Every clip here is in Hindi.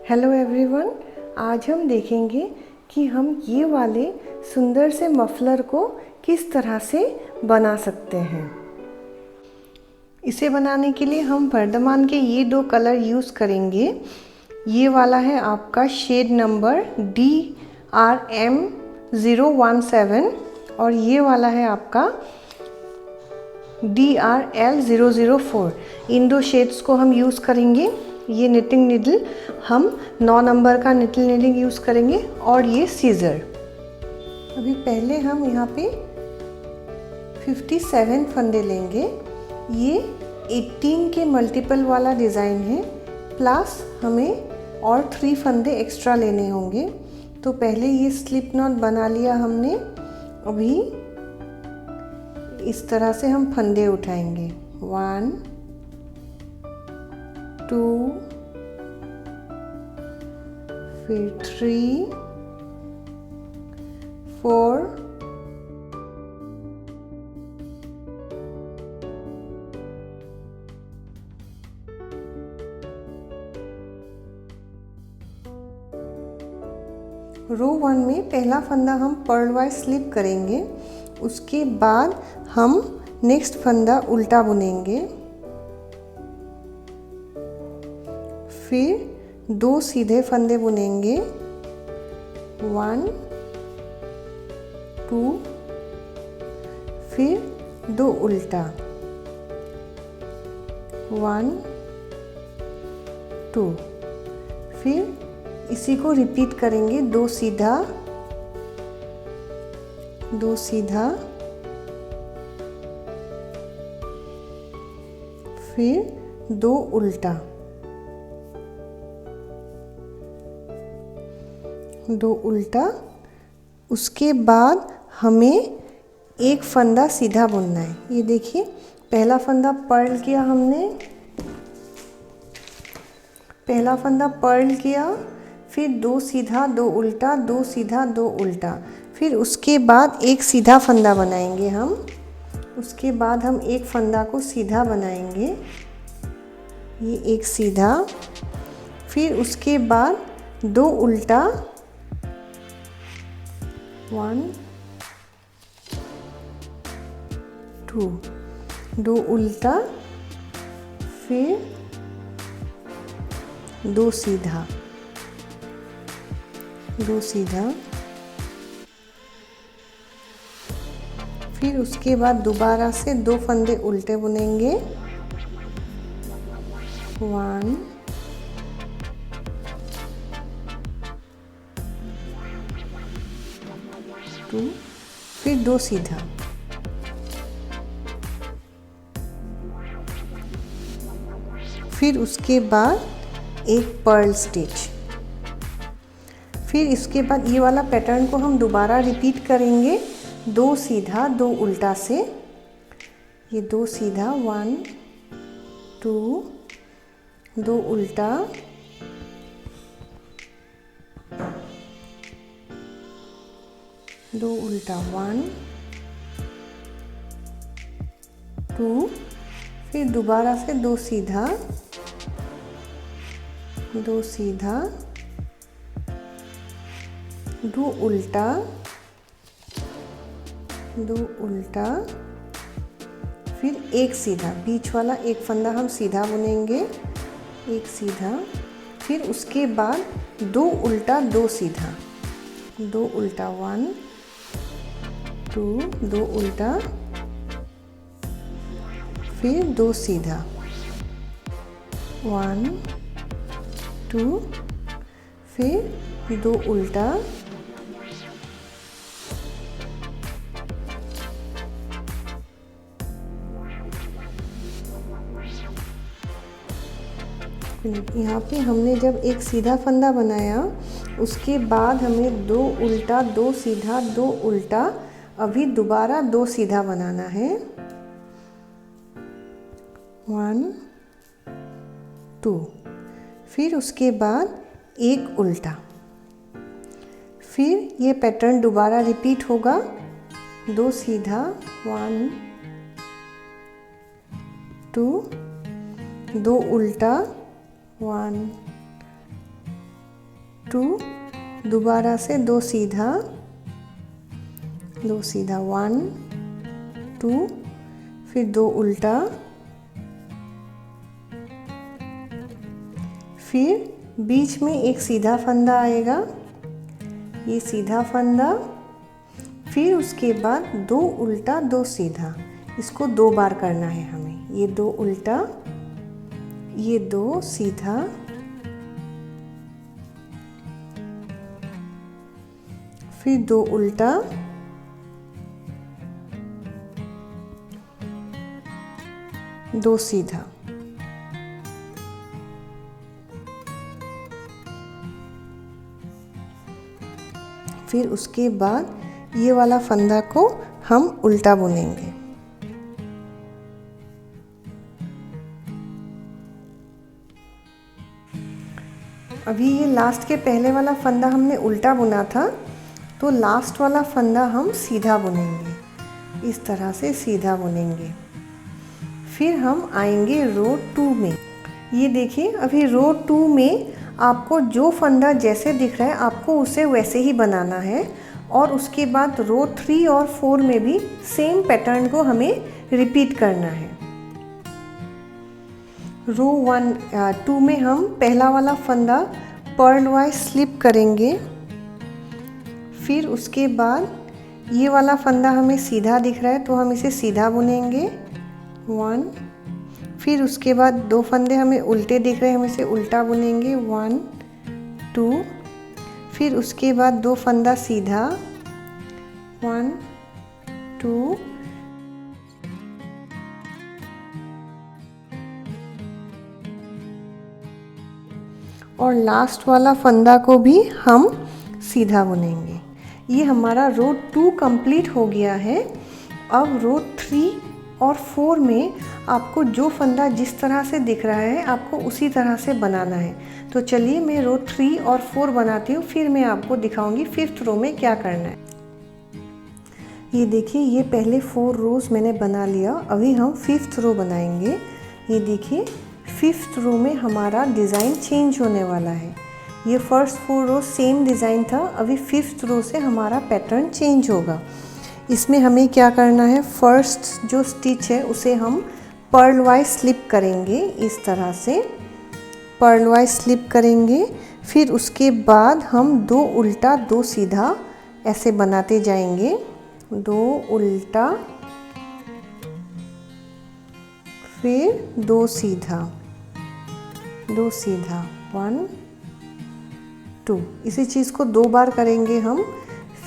हेलो एवरीवन, आज हम देखेंगे कि हम ये वाले सुंदर से मफलर को किस तरह से बना सकते हैं। इसे बनाने के लिए हम वर्धमान के ये दो कलर यूज़ करेंगे। ये वाला है आपका शेड नंबर DRM017 और ये वाला है आपका DRL004। इन दो शेड्स को हम यूज़ करेंगे। ये निटिंग नीडल हम 9 नंबर का निटिल नीडिंग यूज़ करेंगे और ये सीज़र। अभी पहले हम यहाँ पे 57 फंदे लेंगे। ये 18 के मल्टीपल वाला डिज़ाइन है, प्लस हमें और 3 फंदे एक्स्ट्रा लेने होंगे। तो पहले ये स्लिप नॉट बना लिया हमने। अभी इस तरह से हम फंदे उठाएंगे। 1 2 फिर 3 4 रो 1 में पहला फंदा हम पर्ल वाइज स्लिप करेंगे। उसके बाद हम नेक्स्ट फंदा उल्टा बुनेंगे, फिर 2 सीधे फंदे बुनेंगे। 1 2 फिर 2 उल्टा। 1 2 फिर इसी को रिपीट करेंगे। 2 सीधा 2 सीधा, फिर 2 उल्टा। 2 उल्टा। उसके बाद हमें एक फंदा सीधा बुनना है। ये देखिए, पहला फंदा पर्ल किया हमने, पहला फंदा पर्ल किया, फिर 2 सीधा 2 उल्टा, 2 सीधा 2 उल्टा। फिर उसके बाद एक सीधा फंदा बनाएंगे हम। उसके बाद हम एक फंदा को सीधा बनाएंगे, ये एक सीधा। फिर उसके बाद 2 उल्टा, 1 2 2 उल्टा, फिर 2 सीधा 2 सीधा। फिर उसके बाद दोबारा से 2 फंदे उल्टे बुनेंगे। 1 2 फिर 2 सीधा। फिर उसके बाद एक पर्ल स्टिच। फिर इसके बाद ये वाला पैटर्न को हम दोबारा रिपीट करेंगे। 2 सीधा 2 उल्टा से, ये 2 सीधा 1 2 2 उल्टा, 2 उल्टा 1 2 फिर दोबारा से 2 सीधा 2 सीधा 2 उल्टा 2 उल्टा, फिर एक सीधा। बीच वाला एक फंदा हम सीधा बुनेंगे, एक सीधा। फिर उसके बाद 2 उल्टा 2 सीधा, 2 उल्टा 1 2 2 उल्टा, फिर 2 सीधा 1 2 फिर 2 उल्टा, यहाँ पे हमने जब एक सीधा फंदा बनाया, उसके बाद हमें 2 उल्टा 2 सीधा 2 उल्टा, अभी दोबारा 2 सीधा बनाना है। 1 2 फिर उसके बाद एक उल्टा। फिर ये पैटर्न दोबारा रिपीट होगा। 2 सीधा 1 2 2 उल्टा 1 2, दोबारा से 2 सीधा 1 2, फिर 2 उल्टा, फिर बीच में एक सीधा फंदा आएगा, ये सीधा फंदा, फिर उसके बाद 2 उल्टा 2 सीधा। इसको 2 बार करना है हमें। ये 2 उल्टा, ये 2 सीधा, फिर 2 उल्टा, दो सीधा। फिर उसके बाद ये वाला फंदा को हम उल्टा बुनेंगे। अभी ये लास्ट के पहले वाला फंदा हमने उल्टा बुना था, तो लास्ट वाला फंदा हम सीधा बुनेंगे। इस तरह से सीधा बुनेंगे। फिर हम आएंगे रो 2 में। ये देखिए, अभी रो 2 में आपको जो फंदा जैसे दिख रहा है आपको उसे वैसे ही बनाना है, और उसके बाद रो 3 और 4 में भी सेम पैटर्न को हमें रिपीट करना है। रो 2 में हम पहला वाला फंदा पर्ल वाइज स्लिप करेंगे। फिर उसके बाद ये वाला फंदा हमें सीधा दिख रहा है तो हम इसे सीधा बुनेंगे 1। फिर उसके बाद 2 फंदे हमें उल्टे दिख रहे हैं, हम इसे उल्टा बुनेंगे 1 2। फिर उसके बाद 2 फंदा सीधा 1 2। और लास्ट वाला फंदा को भी हम सीधा बुनेंगे। ये हमारा रो 2 कंप्लीट हो गया है। अब रो 3 और 4 में आपको जो फंदा जिस तरह से दिख रहा है आपको उसी तरह से बनाना है। तो चलिए मैं रो 3 और 4 बनाती हूँ, फिर मैं आपको दिखाऊंगी 5th रो में क्या करना है। ये देखिए, ये पहले 4 रोज़ मैंने बना लिया। अभी हम 5th रो बनाएंगे। ये देखिए, 5th रो में हमारा डिज़ाइन चेंज होने वाला है। ये फर्स्ट 4 रोज सेम डिज़ाइन था, अभी 5th रो से हमारा पैटर्न चेंज होगा। इसमें हमें क्या करना है, फर्स्ट जो स्टिच है उसे हम पर्ल वाइज स्लिप करेंगे। इस तरह से पर्ल वाइज स्लिप करेंगे। फिर उसके बाद हम 2 उल्टा 2 सीधा ऐसे बनाते जाएंगे। 2 उल्टा, फिर 2 सीधा 2 सीधा 1 2। इसी चीज़ को 2 बार करेंगे हम।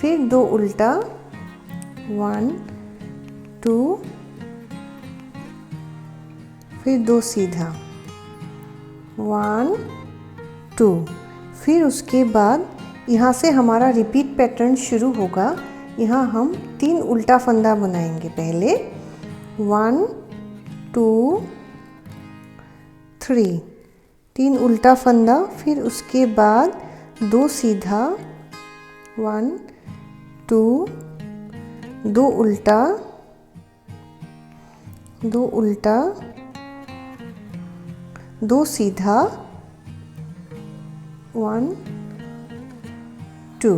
फिर 2 उल्टा 1 2, फिर 2 सीधा 1 2। फिर उसके बाद यहाँ से हमारा रिपीट पैटर्न शुरू होगा। यहाँ हम 3 उल्टा फंदा बनाएंगे। पहले 1 2 3, 3 उल्टा फंदा। फिर उसके बाद 2 सीधा 1 2, 2 उल्टा 2 उल्टा 2 सीधा 1 2।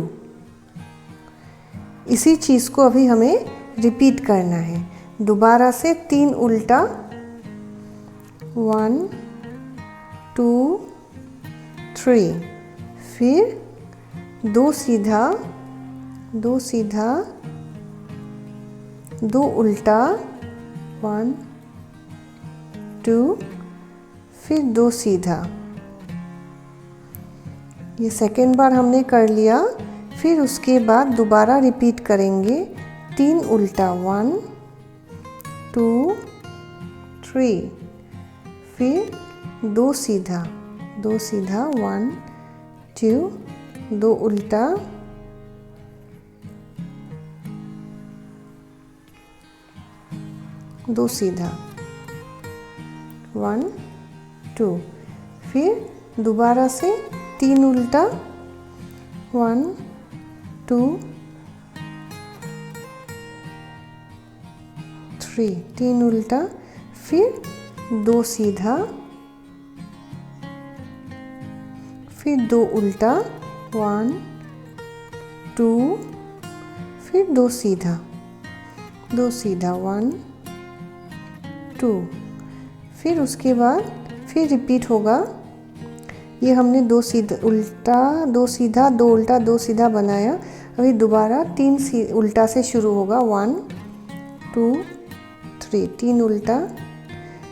इसी चीज़ को अभी हमें रिपीट करना है। दोबारा से 3 उल्टा 1 2 3, फिर 2 सीधा 2 सीधा 2 उल्टा 1 2, फिर 2 सीधा। ये सेकेंड बार हमने कर लिया। फिर उसके बाद दोबारा रिपीट करेंगे। 3 उल्टा 1 2 3, फिर 2 सीधा 2 सीधा 1 2, 2 उल्टा 2 सीधा 1 2। फिर दोबारा से 3 उल्टा 1 2 3, 3 उल्टा, फिर 2 सीधा, फिर 2 उल्टा 1 2, फिर 2 सीधा 1 2, फिर उसके बाद फिर रिपीट होगा। ये हमने 2 सीधा उल्टा 2 सीधा 2 उल्टा 2 सीधा बनाया। अभी दोबारा 3 उल्टा से शुरू होगा। 1 2 3, 3 उल्टा,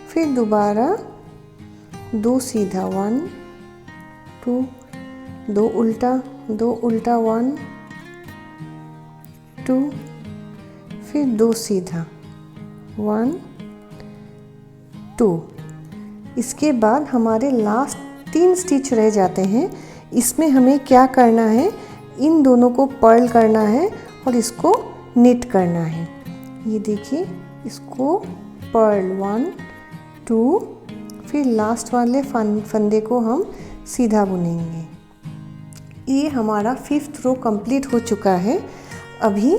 फिर दोबारा 2 सीधा 1 2, 2 उल्टा 1 2, फिर 2 सीधा 1 2। इसके बाद हमारे लास्ट 3 स्टिच रह जाते हैं। इसमें हमें क्या करना है, इन दोनों को पर्ल करना है और इसको निट करना है। ये देखिए, इसको पर्ल 1 2, फिर लास्ट वाले फंदे को हम सीधा बुनेंगे। ये हमारा 5th रो कंप्लीट हो चुका है। अभी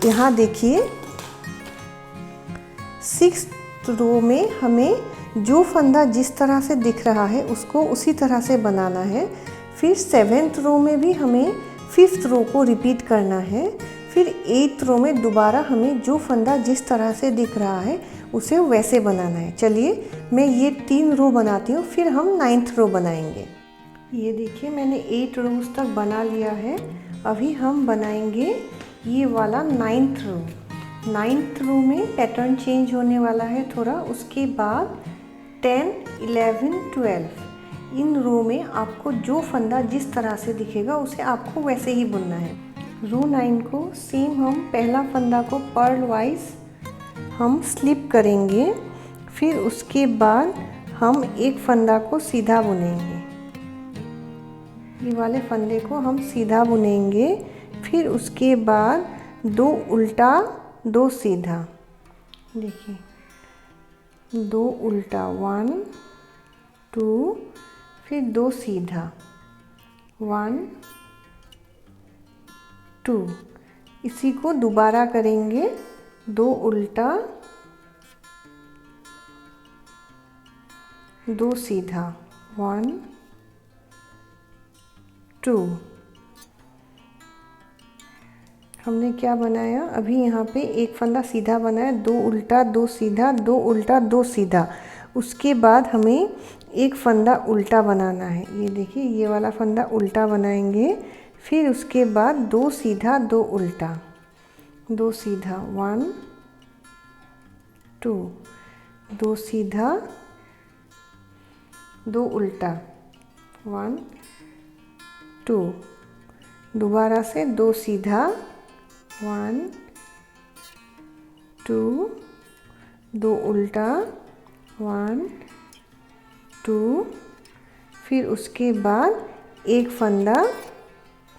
यहाँ देखिए 6th रो में हमें जो फंदा जिस तरह से दिख रहा है उसको उसी तरह से बनाना है। फिर 7th रो में भी हमें 5th रो को रिपीट करना है। फिर 8th रो में दोबारा हमें जो फंदा जिस तरह से दिख रहा है उसे वैसे बनाना है। चलिए मैं ये 3 रो बनाती हूँ, फिर हम 9th रो बनाएंगे। ये देखिए मैंने 8 रोज तक बना लिया है। अभी हम बनाएंगे ये वाला 9th रो। 9th रो में पैटर्न चेंज होने वाला है थोड़ा। उसके बाद 10 11 12 इन रो में आपको जो फंदा जिस तरह से दिखेगा उसे आपको वैसे ही बुनना है। रो 9 को सेम हम पहला फंदा को पर्ल वाइज हम स्लिप करेंगे। फिर उसके बाद हम एक फंदा को सीधा बुनेंगे। ये वाले फंदे को हम सीधा बुनेंगे। फिर उसके बाद 2 उल्टा 2 सीधा, देखिए 2 उल्टा 1 2, फिर 2 सीधा 1 2। इसी को दोबारा करेंगे। 2 उल्टा 2 सीधा 1 2। हमने क्या बनाया, अभी यहाँ पे एक फंदा सीधा बनाया, 2 उल्टा 2 सीधा 2 उल्टा 2 सीधा। उसके बाद हमें एक फंदा उल्टा बनाना है। ये देखिए ये वाला फंदा उल्टा बनाएंगे। फिर उसके बाद 2 सीधा 2 उल्टा 2 सीधा 1 2, 2 सीधा 2 उल्टा 1 2, दोबारा से 2 सीधा 1 2, 2 उल्टा 1 2, फिर उसके बाद एक फंदा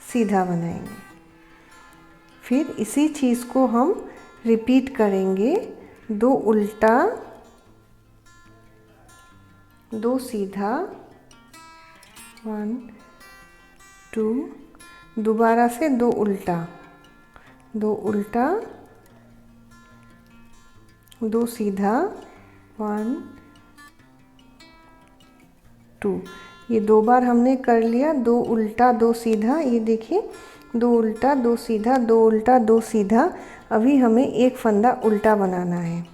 सीधा बनाएंगे। फिर इसी चीज़ को हम रिपीट करेंगे। 2 उल्टा 2 सीधा 1 2, दोबारा से 2 उल्टा 2 सीधा 1 2। ये 2 बार हमने कर लिया। 2 उल्टा 2 सीधा, ये देखिए 2 उल्टा 2 सीधा 2 उल्टा 2 सीधा। अभी हमें एक फंदा उल्टा बनाना है।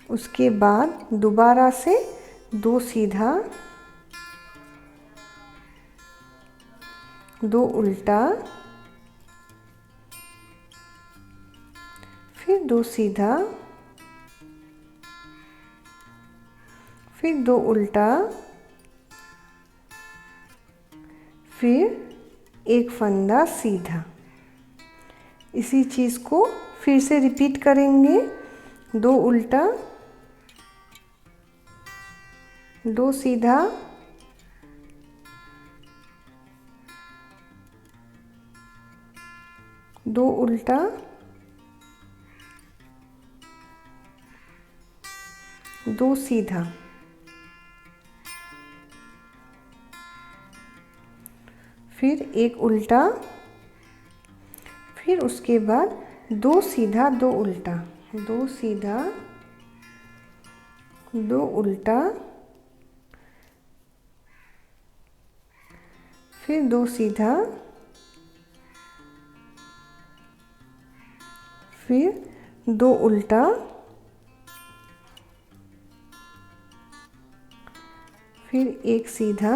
उसके बाद दोबारा से 2 सीधा 2 उल्टा, फिर 2 सीधा, फिर 2 उल्टा, फिर एक फंदा सीधा। इसी चीज़ को फिर से रिपीट करेंगे। 2 उल्टा 2 सीधा, दो उल्टा, दो सीधा, फिर एक उल्टा, फिर उसके बाद 2 सीधा 2 उल्टा, 2 सीधा 2 उल्टा, फिर 2 सीधा, फिर 2 उल्टा, फिर 1 सीधा,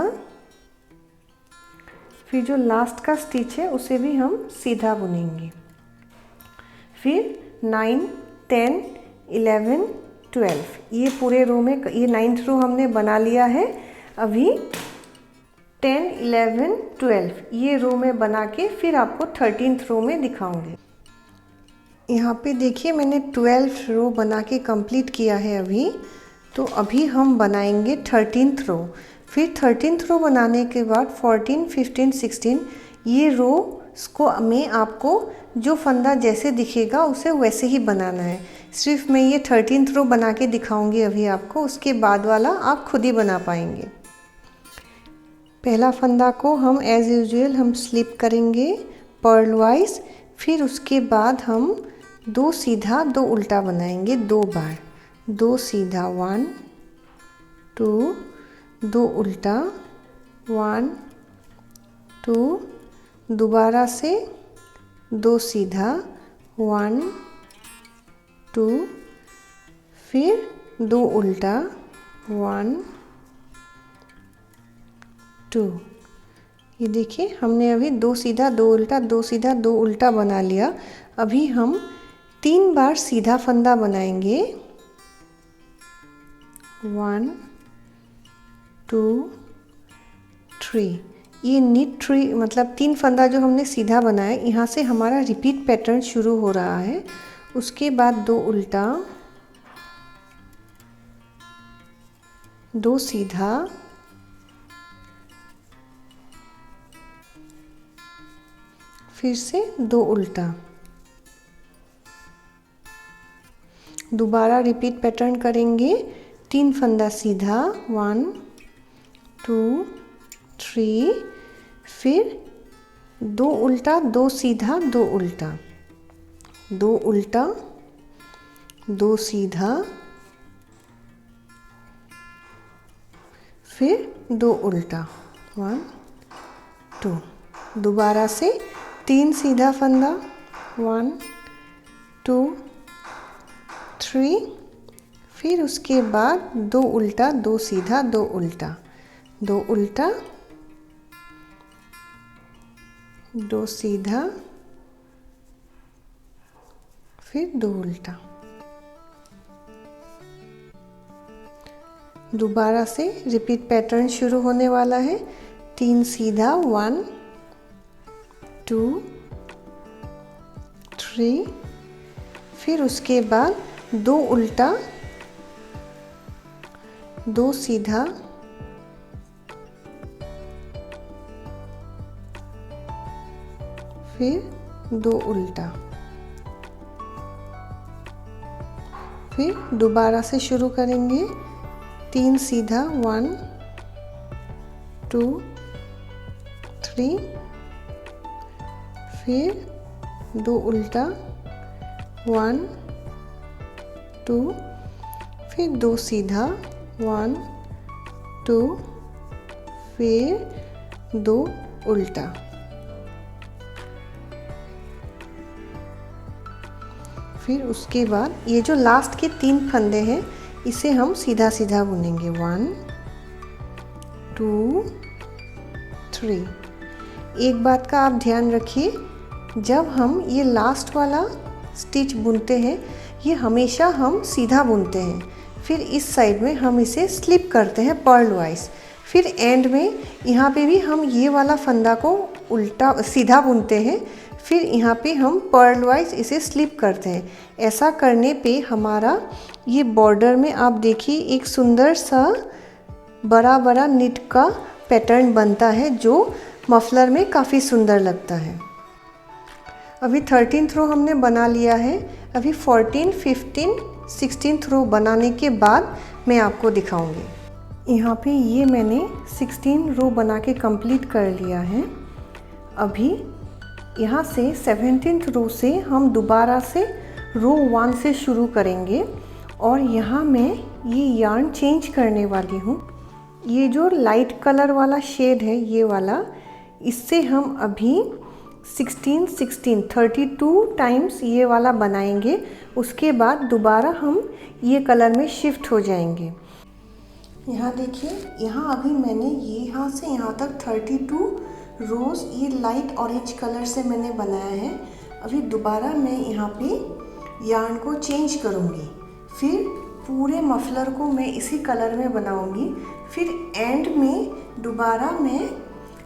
फिर जो लास्ट का स्टिच है उसे भी हम सीधा बुनेंगे। फिर 9, 10, 11, 12 ये पूरे रो में, ये 9th रो हमने बना लिया है। अभी 10, 11, 12 ये रो में बना के फिर आपको 13th रो में दिखाऊंगी। यहाँ पे देखिए मैंने 12 रो बना के कंप्लीट किया है अभी। तो अभी हम बनाएंगे 13th रो। फिर 13th रो बनाने के बाद 14, 15, 16 ये रो को में आपको जो फंदा जैसे दिखेगा उसे वैसे ही बनाना है। सिर्फ मैं ये 13th रो बना के दिखाऊंगी अभी आपको, उसके बाद वाला आप खुद ही बना पाएंगे। पहला फंदा को हम एज़ यूजुअल हम स्लिप करेंगे पर्ल वाइज। फिर उसके बाद हम 2 सीधा 2 उल्टा बनाएंगे 2 बार। 2 सीधा 1 2, 2 उल्टा 1 2, दोबारा से 2 सीधा 1 2, फिर 2 उल्टा 1 2। ये देखिए हमने अभी 2 सीधा 2 उल्टा 2 सीधा 2 उल्टा बना लिया। अभी हम 3 बार सीधा फंदा बनाएंगे 1 2 3। ये नीट 3 मतलब 3 फंदा जो हमने सीधा बनाया, यहाँ से हमारा रिपीट पैटर्न शुरू हो रहा है। उसके बाद 2 उल्टा 2 सीधा, फिर से 2 उल्टा, दोबारा रिपीट पैटर्न करेंगे। 3 फंदा सीधा 1 2 3, फिर 2 उल्टा 2 सीधा 2 उल्टा, 2 उल्टा 2 सीधा, फिर 2 उल्टा 1 2। दोबारा से 3 सीधा फंदा 1 2 3, फिर उसके बाद 2 उल्टा 2 सीधा 2 उल्टा, 2 उल्टा 2 सीधा, फिर 2 उल्टा। दोबारा से रिपीट पैटर्न शुरू होने वाला है। 3 सीधा 1 2 3, फिर उसके बाद 2 उल्टा 2 सीधा, फिर 2 उल्टा, फिर दोबारा से शुरू करेंगे। 3 सीधा 1 2 3, फिर 2 उल्टा 1 2, फिर 2 सीधा 1 2, फिर 2 उल्टा। फिर उसके बाद ये जो लास्ट के 3 फंदे हैं इसे हम सीधा सीधा बुनेंगे 1 2 3। एक बात का आप ध्यान रखिए, जब हम ये लास्ट वाला स्टिच बुनते हैं ये हमेशा हम सीधा बुनते हैं, फिर इस साइड में हम इसे स्लिप करते हैं पर्ल वाइज। फिर एंड में यहाँ पे भी हम ये वाला फंदा को उल्टा सीधा बुनते हैं, फिर यहाँ पे हम पर्ल वाइज इसे स्लिप करते हैं। ऐसा करने पे हमारा ये बॉर्डर में आप देखिए एक सुंदर सा बड़ा बड़ा निट का पैटर्न बनता है जो मफलर में काफ़ी सुंदर लगता है। अभी 13th रो हमने बना लिया है। अभी 14, 15, 16th रो बनाने के बाद मैं आपको दिखाऊंगी। यहाँ पे ये मैंने 16 रो बना के कंप्लीट कर लिया है। अभी यहाँ से 17th रो से हम दोबारा से रो 1 से शुरू करेंगे और यहाँ मैं ये यार्न चेंज करने वाली हूँ। ये जो लाइट कलर वाला शेड है ये वाला, इससे हम अभी 32 टाइम्स ये वाला बनाएंगे। उसके बाद दोबारा हम ये कलर में शिफ्ट हो जाएंगे। यहाँ देखिए, यहाँ अभी मैंने ये यहाँ से यहाँ तक 32 रोज़ ये लाइट ऑरेंज कलर से मैंने बनाया है। अभी दोबारा मैं यहाँ पे यार्न को चेंज करूँगी, फिर पूरे मफलर को मैं इसी कलर में बनाऊँगी। फिर एंड में दोबारा मैं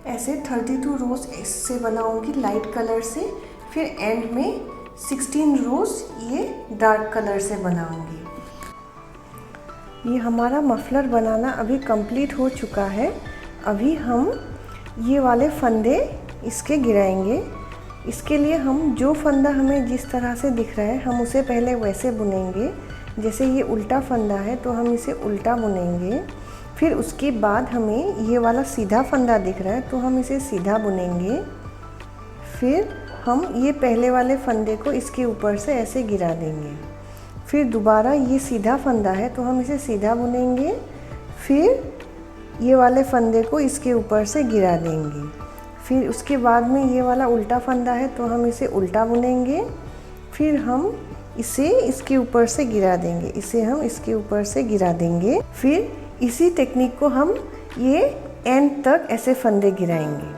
ऐसे 32 रोज़ इससे बनाऊँगी लाइट कलर से, फिर एंड में 16 रोज़ ये डार्क कलर से बनाऊँगी। ये हमारा मफलर बनाना अभी कंप्लीट हो चुका है। अभी हम ये वाले फंदे इसके गिराएंगे। इसके लिए हम जो फंदा हमें जिस तरह से दिख रहा है हम उसे पहले वैसे बुनेंगे। जैसे ये उल्टा फंदा है तो हम इसे उल्टा बुनेंगे। फिर उसके बाद हमें ये वाला सीधा फंदा दिख रहा है तो हम इसे सीधा बुनेंगे। फिर हम ये पहले वाले फंदे को इसके ऊपर से ऐसे गिरा देंगे। फिर दोबारा ये सीधा फंदा है तो हम इसे सीधा बुनेंगे। फिर ये वाले फंदे को इसके ऊपर से गिरा देंगे। फिर उसके बाद में ये वाला उल्टा फंदा है तो हम इसे उल्टा बुनेंगे। फिर हम इसे इसके ऊपर से गिरा देंगे, इसे हम इसके ऊपर से गिरा देंगे। फिर इसी टेक्निक को हम ये एंड तक ऐसे फंदे गिराएंगे।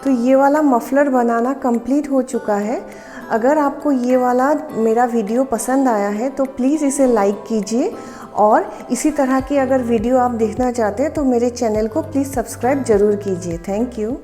तो ये वाला मफलर बनाना कंप्लीट हो चुका है। अगर आपको ये वाला मेरा वीडियो पसंद आया है तो प्लीज़ इसे लाइक कीजिए, और इसी तरह की अगर वीडियो आप देखना चाहते हैं तो मेरे चैनल को प्लीज़ सब्सक्राइब ज़रूर कीजिए। Thank you.